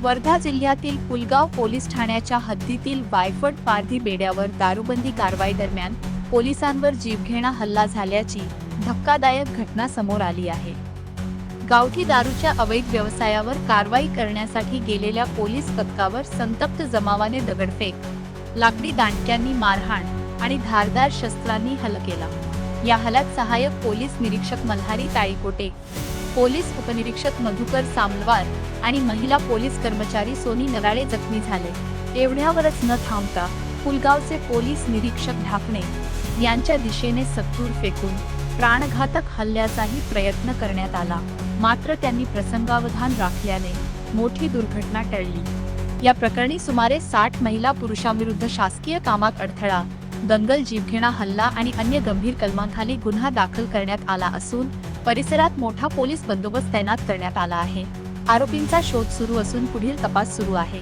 वर्धा जिल्ह्यातील पुलगाव पोलीस ठाण्याच्या हद्दीतील वायफट पारधी बेड्यावर दारूबंदी कारवाई दरम्यान पोलिसांवर जीवघेणा हल्ला झाल्याची धक्कादायक घटना समोर आली आहे। गावठी दारूच्या अवैध व्यवसायावर कारवाई करण्यासाठी गेलेल्या पोलीस पथकावर संतप्त जमावाने दगडफेक, लाकडी दांडक्यांनी मारहाण आणि धारदार शस्त्रांनी हल्ला केला। या हल्ल्यात सहाय्यक पोलीस निरीक्षक मल्हारी ताईकोटे, पोलीस उपनिरीक्षक मधुकर सामलवार आणि महिला पोलीस कर्मचारी सोनी नराळे जखमी झाले। एवढ्यावरच न थांबता पुलगावचे पोलीस निरीक्षक ढाकणे यांच्या दिशेने सत्तूर फेकून प्राणघातक हल्ल्याचाही प्रयत्न करण्यात आला, मात्र त्यांनी प्रसंगावधान राखल्याने मोठी दुर्घटना टळली। या प्रकरणी सुमारे 60 महिला पुरुषांविरुद्ध शासकीय कामात अडथळा, दंगल, जीवघेणा हल्ला आणि अन्य गंभीर कलमांखाली गुन्हा दाखल करण्यात आला असून परिसरात मोठा पोलीस बंदोबस्त तैनात करण्यात आला आहे। आरोपींचा शोध सुरू असून पुढील तपास सुरू आहे।